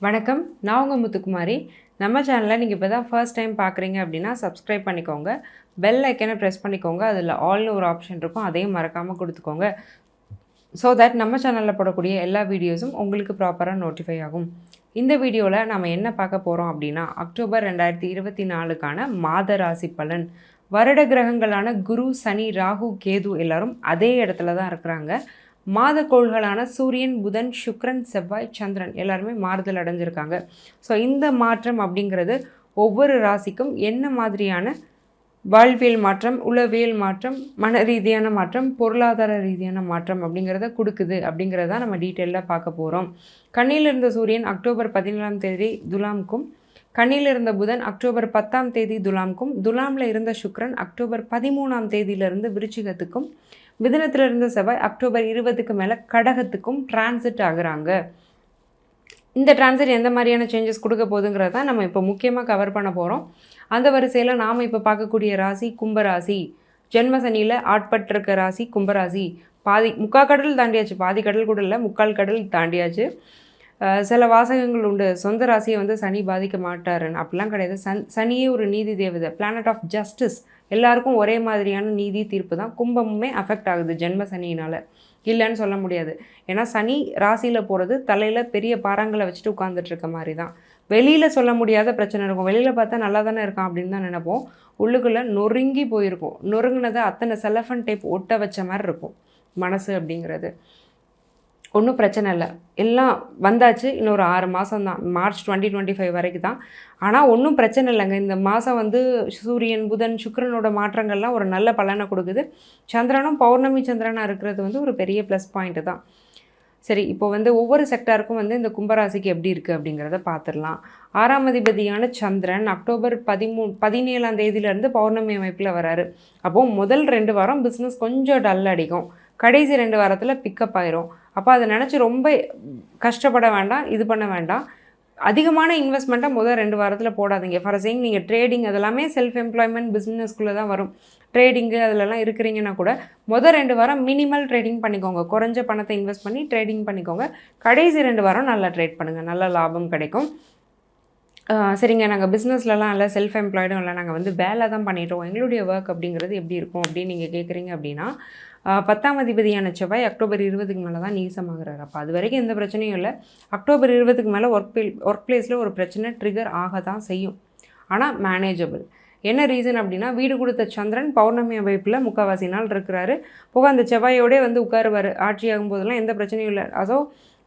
வணக்கம். நான் உங்க முத்துக்குமாரி. நம்ம சேனலை நீங்கள் இப்போ தான் ஃபர்ஸ்ட் டைம் பார்க்குறீங்க அப்படின்னா சப்ஸ்கிரைப் பண்ணிக்கோங்க. பெல் ஐக்கனை ப்ரெஸ் பண்ணிக்கோங்க. அதில் ஆல்னு ஒரு ஆப்ஷன் இருக்கும். அதையும் மறக்காமல் கொடுத்துக்கோங்க. ஸோ தட் நம்ம சேனலில் போடக்கூடிய எல்லா வீடியோஸும் உங்களுக்கு ப்ராப்பராக நோட்டிஃபை ஆகும். இந்த வீடியோவில் நம்ம என்ன பார்க்க போகிறோம் அப்படின்னா அக்டோபர் 2024க்கான மாத ராசி பலன். வருட கிரகங்களான குரு, சனி, ராகு, கேது எல்லாரும் அதே இடத்துல தான் இருக்கிறாங்க. மாதக்கோள்களான சூரியன், புதன், சுக்கிரன், செவ்வாய், சந்திரன் எல்லாருமே மாறுதல் அடைஞ்சிருக்காங்க. ஸோ இந்த மாற்றம் அப்படிங்கிறது ஒவ்வொரு ராசிக்கும் என்ன மாதிரியான வாழ்வியல் மாற்றம், உளவியல் மாற்றம், மன ரீதியான மாற்றம், பொருளாதார ரீதியான மாற்றம் அப்படிங்கிறத கொடுக்குது அப்படிங்கிறத நம்ம டீட்டெயிலாக பார்க்க போகிறோம். கண்ணியில் இருந்த சூரியன் அக்டோபர் 17ஆம் தேதி துலாமுக்கும், கண்ணியில் இருந்த புதன் அக்டோபர் 10ஆம் தேதி துலாமுக்கும், துலாமில் இருந்த சுக்கிரன் அக்டோபர் 13ஆம் தேதியிலிருந்து விருச்சிகத்துக்கும், மிதுனத்தில் இருந்த செவ்வாய் அக்டோபர் 20க்கு மேலே கடகத்துக்கும் டிரான்சிட் ஆகுறாங்க. இந்த டிரான்சிட் எந்த மாதிரியான சேஞ்சஸ் கொடுக்க போகுதுங்கிறத நம்ம இப்போ முக்கியமாக கவர் பண்ண போகிறோம். அந்த வரிசையில் நாம் இப்போ பார்க்கக்கூடிய ராசி கும்பராசி. ஜென்ம சனியில் ஆட்பட்டிருக்க ராசி கும்பராசி. முக்கால் கடல் தாண்டியாச்சு, பாதி கடல் கூட இல்லை, முக்கால் கடல் தாண்டியாச்சு. சில வாசகங்கள் உண்டு, சொந்த ராசியை சனி பாதிக்க மாட்டாருன்னு. அப்படிலாம் கிடையாது. சனியே ஒரு நீதி தேவதை, பிளானட் ஆஃப் ஜஸ்டிஸ். எல்லாருக்கும் ஒரே மாதிரியான நீதி தீர்ப்பு தான். கும்பமுமே அஃபெக்ட் ஆகுது ஜென்ம சனியினால், இல்லைன்னு சொல்ல முடியாது. ஏன்னா சனி ராசியில் போகிறது தலையில் பெரிய பாறாங்களை வச்சுட்டு உட்காந்துட்ருக்க மாதிரி தான். வெளியில் சொல்ல முடியாத பிரச்சனை இருக்கும். வெளியில் பார்த்தா நல்லா தானே இருக்கான் அப்படின்னு தான் நினைப்போம். உள்ளுக்குள்ளே நொறுங்கி போயிருக்கும். நொறுங்கினதை அத்தனை செலஃபன் டேப் ஒட்ட வச்ச மாதிரி இருக்கும் மனசு அப்படிங்கிறது. ஒன்றும் பிரச்சனை இல்லை, எல்லாம் வந்தாச்சு. இன்னொரு 6 மாதம் தான், மார்ச் 2025 வரைக்கும் தான். ஆனால் ஒன்றும் பிரச்சனை இல்லைங்க. இந்த மாதம் சூரியன், புதன், சுக்கிரனோட மாற்றங்கள்லாம் ஒரு நல்ல பலனை கொடுக்குது. சந்திரனும் பௌர்ணமி சந்திரனாக இருக்கிறது ஒரு பெரிய ப்ளஸ் பாயிண்ட்டு தான். சரி, இப்போ ஒவ்வொரு செக்டாருக்கும் இந்த கும்பராசிக்கு எப்படி இருக்குது அப்படிங்கிறத பார்த்துடலாம். 6ஆம் அதிபதியான சந்திரன் அக்டோபர் 17ஆம் தேதியிலேருந்து பௌர்ணமி அமைப்பில் வராரு. அப்போது முதல் 2 வாரம் பிஸ்னஸ் கொஞ்சம் டல் அடிக்கும். கடைசி 2 வாரத்தில் பிக்கப் ஆயிரும். அப்போ அதை நினச்சி ரொம்ப கஷ்டப்பட வேண்டாம், இது பண்ண வேண்டாம். அதிகமான இன்வெஸ்ட்மெண்ட்டை முதல் 2 வாரத்தில் போடாதீங்க. ஃபார் எக்ஸாம்பிள் நீங்கள் ட்ரேடிங் அதெல்லாமே செல்ஃப் எம்ப்ளாய்மெண்ட் பிஸ்னஸ்குள்ளே தான் வரும். ட்ரேடிங்கு அதிலலாம் இருக்கிறீங்கன்னா கூட முதல் 2 வாரம் மினிமல் ட்ரேடிங் பண்ணிக்கோங்க. குறைஞ்ச பணத்தை இன்வெஸ்ட் பண்ணி ட்ரேடிங் பண்ணிக்கோங்க. கடைசி 2 வாரம் நல்லா ட்ரேட் பண்ணுங்கள், நல்ல லாபம் கிடைக்கும். சரிங்க, நாங்கள் பிஸ்னஸ்லலாம் இல்லை, செல்ஃப் எம்ப்ளாய்டும் இல்லை, நாங்கள் வேலை தான் பண்ணிட்டோம், எங்களுடைய ஒர்க் அப்படிங்கிறது எப்படி இருக்கும் அப்படின்னு நீங்கள் கேட்குறீங்க அப்படின்னா 10ஆம் அதிபதியான செவ்வாய் அக்டோபர் 20க்கு மேலே தான் நீசமாகிறார். அப்போ அது வரைக்கும் எந்த பிரச்சனையும் இல்லை. அக்டோபர் 20க்கு மேலே ஒர்க் பிளேஸில் ஒரு பிரச்சனை ட்ரிகர் ஆக தான் செய்யும், ஆனால் மேனேஜபிள். என்ன ரீசன் அப்படின்னா வீடு கொடுத்த சந்திரன் பௌர்ணமி அமைப்பில் முக்கால்வாசி நாள் இருக்கிறாரு. போக அந்த செவ்வாயோடே உட்காருவார். ஆட்சி ஆகும்போதெல்லாம் எந்த பிரச்சனையும் இல்லை. அதோ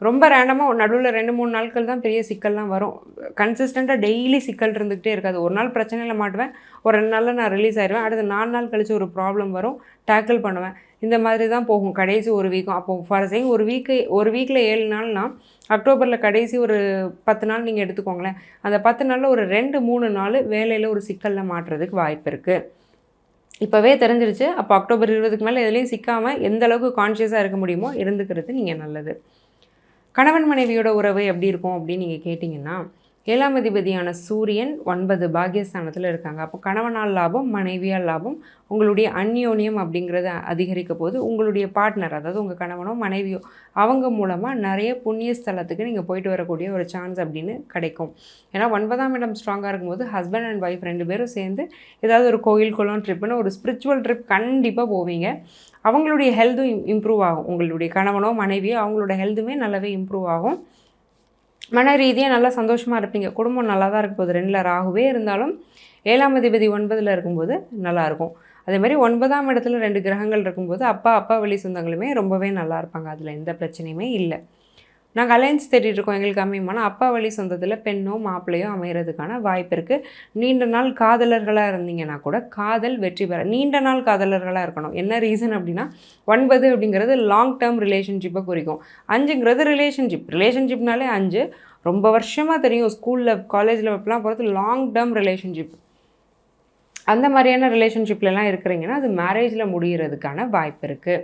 ரொம்ப ரேண்டமாக நடுவில் 2-3 நாட்கள் தான் பெரிய சிக்கல்லாம் வரும். கன்சிஸ்டண்ட்டாக டெய்லி சிக்கல் இருந்துக்கிட்டே இருக்காது. ஒரு நாள் பிரச்சனையில் மாட்டுவேன், ஒரு 2 நாளில் நான் ரிலீஸ் ஆயிடுவேன். அடுத்து 4 நாள் கழித்து ஒரு ப்ராப்ளம் வரும், டேக்கிள் பண்ணுவேன். இந்த மாதிரி தான் போகும் கடைசி ஒரு வீக்கும். அப்போது ஃபார் எக்ஸாம்பிள் ஒரு வீக்கில் 7 நாள்னா அக்டோபரில் கடைசி ஒரு 10 நாள் நீங்கள் எடுத்துக்கோங்களேன். அந்த 10 நாளில் ஒரு 2-3 நாள் வேலையில் ஒரு சிக்கலில் மாட்டுறதுக்கு வாய்ப்பு இருக்குது. இப்போவே தெரிஞ்சிருச்சு. அப்போ அக்டோபர் 20க்கு மேலே எதுலேயும் சிக்காமல் எந்த அளவுக்கு கான்ஷியஸாக இருக்க முடியுமோ இருந்துக்கிறது நீங்கள் நல்லது. கணவன் மனைவியோட உறவு எப்படி இருக்கும் அப்படின்னு நீங்கள் கேட்டிங்கன்னா 7ஆம் அதிபதியான சூரியன் 9 பாக்கியஸ்தானத்தில் இருக்காங்க. அப்போ கணவனால் லாபம், மனைவியால் லாபம். உங்களுடைய அந்யோன்யம் அப்படிங்கிறத அதிகரிக்க போது உங்களுடைய பார்ட்னர், அதாவது உங்கள் கணவனோ மனைவியோ, அவங்க மூலமாக நிறைய புண்ணிய ஸ்தலத்துக்கு நீங்கள் போயிட்டு வரக்கூடிய ஒரு சான்ஸ் அப்படின்னு கிடைக்கும். ஏன்னா 9ஆம் இடம் ஸ்ட்ராங்காக இருக்கும்போது ஹஸ்பண்ட் அண்ட் ஒய்ஃப் 2 பேரும் சேர்ந்து ஏதாவது ஒரு கோயில் குளம் ட்ரிப்புன்னு ஒரு ஸ்பிரிச்சுவல் ட்ரிப் கண்டிப்பாக போவீங்க. அவங்களுடைய ஹெல்த்தும் இம்ப்ரூவ் ஆகும். உங்களுடைய கணவனோ மனைவியோ அவங்களோட ஹெல்த்துமே நல்லாவே இம்ப்ரூவ் ஆகும். மன ரீதியாக நல்லா சந்தோஷமாக இருப்பீங்க. குடும்பம் நல்லா தான் இருக்க போகுது. 2ல் ராகுவே இருந்தாலும் 7ஆம் அதிபதி 9ல் இருக்கும்போது நல்லாயிருக்கும். அதேமாதிரி 9ஆம் இடத்துல 2 கிரகங்கள் இருக்கும்போது அப்பா வழி சொந்தங்களுமே ரொம்பவே நல்லா இருப்பாங்க. அதில் எந்த பிரச்சனையுமே இல்லை. நாங்கள் அலைன்ஸ் தேடிட்டு இருக்கோம், எங்களுக்கு அமையுமானா அப்பா வழி சொந்தத்தில் பெண்ணோ மாப்பிள்ளையோ அமைகிறதுக்கான வாய்ப்பு இருக்குது. நீண்ட நாள் காதலர்களாக இருந்தீங்கன்னா கூட காதல் வெற்றி பெற, நீண்ட நாள் காதலர்களாக இருக்கணும். என்ன ரீசன் அப்படின்னா 9 அப்படிங்கிறது லாங் டேர்ம் ரிலேஷன்ஷிப்பை குறிக்கும். 5ங்கிறது ரிலேஷன்ஷிப்னாலே 5 ரொம்ப வருஷமாக தெரியும். ஸ்கூலில் காலேஜில் இப்பெல்லாம் போகிறது லாங் டேர்ம் ரிலேஷன்ஷிப். அந்த மாதிரியான ரிலேஷன்ஷிப்லலாம் இருக்கிறீங்கன்னா அது மேரேஜில் முடிகிறதுக்கான வாய்ப்பு இருக்குது.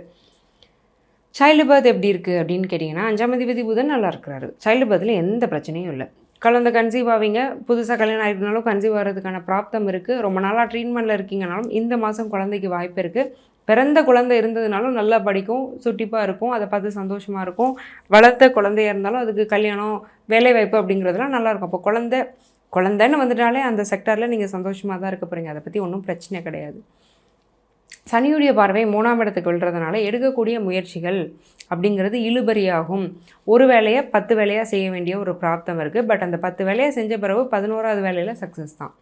சைல்டு பர்த் எப்படி இருக்குது அப்படின்னு கேட்டிங்கன்னா 5ஆம் அதிபதி புதன் நல்லா இருக்கிறாரு. சைல்டு பர்த்தில் எந்த பிரச்சனையும் இல்லை. குழந்தை கன்சீவ் ஆவீங்க. புதுசாக கல்யாணம் ஆகிருந்தாலும் கன்சீவ் ஆகிறதுக்கான பிராப்தம் இருக்குது. ரொம்ப நாளாக ட்ரீட்மெண்ட்டில் இருக்கீங்கனாலும் இந்த மாதம் குழந்தைக்கு வாய்ப்பு இருக்குது. பிறந்த குழந்தை இருந்ததுனாலும் நல்லா படிக்கும், சுட்டிப்பாக இருக்கும், அதை பார்த்து சந்தோஷமாக இருக்கும். வளர்த்த குழந்தையாக இருந்தாலும் அதுக்கு கல்யாணம், வேலைவாய்ப்பு அப்படிங்கிறதுலாம் நல்லாயிருக்கும். அப்போ குழந்தைன்னு வந்துட்டாலே அந்த செக்டாரில் நீங்கள் சந்தோஷமாக தான் இருக்க போகிறீங்க. அதை பற்றி ஒன்றும் பிரச்சனை கிடையாது. சனியுடைய பார்வை 3ஆம் இடத்துக்கு விழுறதுனால எடுக்கக்கூடிய முயற்சிகள் அப்படிங்கிறது இழுபறியாகும். ஒரு வேலையை 10 வேலையாக செய்ய வேண்டிய ஒரு பிராப்தம் இருக்குது. பட் அந்த 10 வேலையை செஞ்ச பிறகு 11ஆவது வேலையில் சக்ஸஸ் தான்.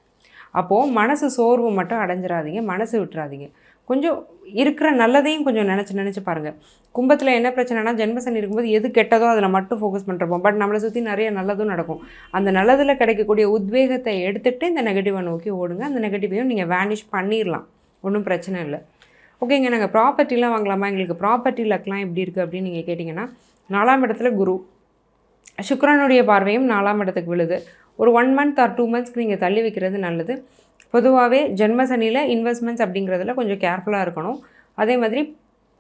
அப்போது மனசு சோர்வு மட்டும் அடைஞ்சிடாதீங்க, மனசு விட்டுறாதீங்க. கொஞ்சம் இருக்கிற நல்லதையும் கொஞ்சம் நினச்சி பாருங்கள். கும்பத்தில் என்ன பிரச்சனைனா, ஜென்மசனி இருக்கும்போது எது கெட்டதோ அதில் மட்டும் ஃபோக்கஸ் பண்ணுறப்போம். பட் நம்மளை சுற்றி நிறைய நல்லதும் நடக்கும். அந்த நல்லதில் கிடைக்கக்கூடிய உத்வேகத்தை எடுத்துகிட்டு இந்த நெகட்டிவை நோக்கி ஓடுங்க. அந்த நெகட்டிவையும் நீங்கள் வேனிஷ் பண்ணிடலாம், ஒன்றும் பிரச்சனை இல்லை. ஓகேங்க, நாங்கள் ப்ராப்பர்ட்டிலாம் வாங்கலாமா, எங்களுக்கு ப்ராப்பர்ட்டி லக்லாம் எப்படி இருக்குது அப்படின்னு நீங்கள் கேட்டிங்கன்னா, 4ஆம் இடத்துல குரு, சுக்கிரனுடைய பார்வையும் 4ஆம் இடத்துக்கு விழுது. ஒரு 1 மந்த் ஆர் 2 மந்த்ஸ்க்கு நீங்கள் தள்ளி வைக்கிறது நல்லது. பொதுவாகவே ஜென்மசனியில் இன்வெஸ்ட்மெண்ட்ஸ் அப்படிங்கிறதுல கொஞ்சம் கேர்ஃபுல்லாக இருக்கணும். அதே மாதிரி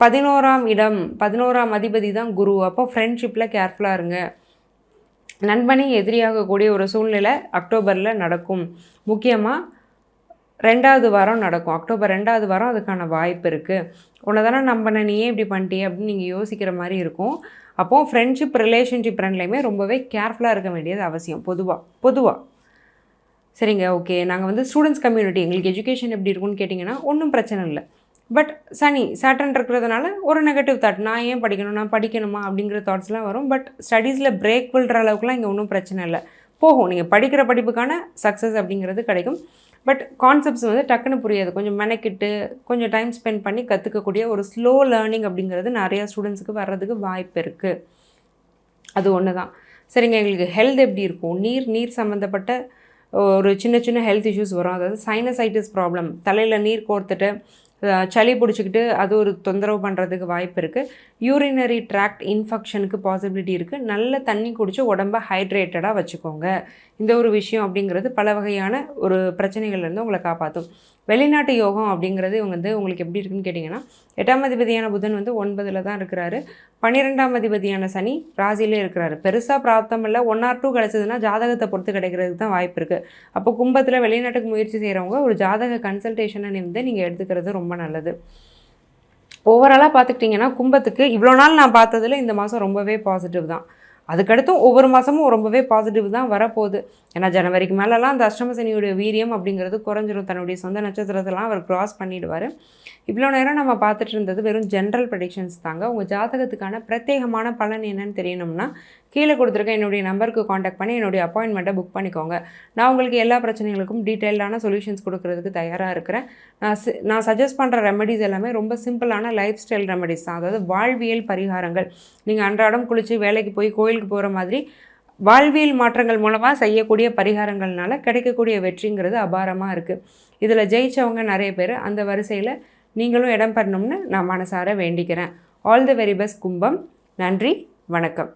11ஆம் இடம், 11ஆம் அதிபதி தான் குரு. அப்போ ஃப்ரெண்ட்ஷிப்பில் கேர்ஃபுல்லாக இருங்க. நண்பனை எதிரியாகக்கூடிய ஒரு சூழ்நிலை அக்டோபரில் நடக்கும். முக்கியமாக 2வது வாரம் நடக்கும். அக்டோபர் 2வது வாரம் அதுக்கான வாய்ப்பு இருக்குது. உன்னை தானே நம்பின, நீ ஏன் இப்படி பண்ணிட்டியே அப்படின்னு நீங்கள் யோசிக்கிற மாதிரி இருக்கும். அப்போது ஃப்ரெண்ட்ஷிப், ரிலேஷன்ஷிப் ரெண்டுலேயுமே ரொம்பவே கேர்ஃபுல்லாக இருக்க வேண்டியது அவசியம். பொதுவாக சரிங்க. ஓகே, நாங்கள் ஸ்டூடெண்ட்ஸ் கம்யூனிட்டி, எங்களுக்கு எஜுகேஷன் எப்படி இருக்குன்னு கேட்டிங்கன்னா ஒன்றும் பிரச்சனை இல்லை. பட் சாட்டர்ன் இருக்கிறதுனால ஒரு நெகட்டிவ் தாட், நான் ஏன் படிக்கணும், நான் படிக்கணுமா அப்படிங்கிற தாட்ஸ்லாம் வரும். பட் ஸ்டடீஸில் பிரேக் விழுற அளவுக்குலாம் இங்கே ஒன்றும் பிரச்சனை இல்லை, போகும். நீங்கள் படிக்கிற படிப்புக்கான சக்ஸஸ் அப்படிங்கிறது கிடைக்கும். பட் கான்செப்ட்ஸ் டக்குன்னு புரியாது. கொஞ்சம் மெனக்கிட்டு கொஞ்சம் டைம் ஸ்பெண்ட் பண்ணி கற்றுக்கக்கூடிய ஒரு ஸ்லோ லேர்னிங் அப்படிங்கிறது நிறையா ஸ்டூடெண்ட்ஸுக்கு வர்றதுக்கு வாய்ப்பு இருக்குது. அது ஒன்று தான். சரிங்க, எங்களுக்கு ஹெல்த் எப்படி இருக்கும், நீர் சம்மந்தப்பட்ட ஒரு சின்ன ஹெல்த் இஷ்யூஸ் வரும். அதாவது சைனசைட்டிஸ் ப்ராப்ளம், தலையில் நீர் கோர்த்துட்டு சளி பிடிச்சிக்கிட்டு அது ஒரு தொந்தரவு பண்ணுறதுக்கு வாய்ப்பு இருக்குது. யூரினரி ட்ராக்ட் இன்ஃபெக்ஷனுக்கு பாசிபிலிட்டி இருக்குது. நல்ல தண்ணி குடித்து உடம்பை ஹைட்ரேட்டடாக வச்சுக்கோங்க. இந்த ஒரு விஷயம் அப்படிங்கிறது பல வகையான ஒரு பிரச்சனைகள்லேருந்து உங்களை காப்பாற்றும். வெளிநாட்டு யோகம் அப்படிங்கிறது உங்களுக்கு எப்படி இருக்குன்னு கேட்டிங்கன்னா, 8ஆம் அதிபதியான புதன் 9ல் தான் இருக்கிறாரு. 12ஆம் அதிபதியான சனி ராசியிலே இருக்கிறாரு. பெருசாக பிராப்தம் இல்லை, 1 or 2 கிடச்சதுன்னா ஜாதகத்தை பொறுத்து கிடைக்கிறதுக்கு தான் வாய்ப்பு இருக்குது. அப்போ கும்பத்தில் வெளிநாட்டுக்கு முயற்சி செய்கிறவங்க ஒரு ஜாதக கன்சல்டேஷனை நீங்கள் எடுத்துக்கிறது ரொம்ப நல்லது. ஓவராலாக பார்த்துக்கிட்டிங்கன்னா கும்பத்துக்கு இவ்வளோ நாள் நான் பார்த்ததில் இந்த மாதம் ரொம்பவே பாசிட்டிவ் தான். அதுக்கடுத்தும் ஒவ்வொரு மாதமும் ரொம்பவே பாசிட்டிவ் தான் வரப்போகுது. ஏன்னா ஜனவரிக்கு மேலெலாம் அந்த அஷ்டம சனியுடைய வீரியம் அப்படிங்கிறது குறைஞ்சிரும். தன்னுடைய சொந்த நட்சத்திரத்தெல்லாம் அவர் க்ராஸ் பண்ணிவிடுவார். இவ்வளோ நேரம் நம்ம பார்த்துட்டு இருந்தது வெறும் ஜென்ரல் ப்ரெடிக்ஷன்ஸ் தாங்க. உங்கள் ஜாதகத்துக்கான பிரத்யேகமான பலன் என்னன்னு தெரியணும்னா கீழே கொடுத்துருக்க என்னுடைய நம்பருக்கு காண்டாக்ட் பண்ணி என்னுடைய அப்பாயின்மெண்ட்டை புக் பண்ணிக்கோங்க. நான் உங்களுக்கு எல்லா பிரச்சனைகளுக்கும் டீட்டெயில்டான சொல்யூஷன்ஸ் கொடுக்கறதுக்கு தயாராக இருக்கிறேன். நான் சஜஸ்ட் பண்ணுற ரெமெடிஸ் எல்லாமே ரொம்ப சிம்பிளான லைஃப் ஸ்டைல் ரெமெடிஸ் தான். அதாவது வாழ்வியல் பரிகாரங்கள். நீங்கள் அன்றாடம் குளித்து வேலைக்கு போய் கோயிலுக்கு போகிற மாதிரி வாழ்வியல் மாற்றங்கள் மூலமாக செய்யக்கூடிய பரிகாரங்கள்னால கிடைக்கக்கூடிய வெற்றிங்கிறது அபாரமாக இருக்குது. இதில் ஜெயித்தவங்க நிறைய பேர். அந்த வரிசையில் நீங்களும் இடம் பெறணும்னு நான் மனசார வேண்டிக்கிறேன். ஆல் தி வெரி பெஸ்ட் கும்பம். நன்றி, வணக்கம்.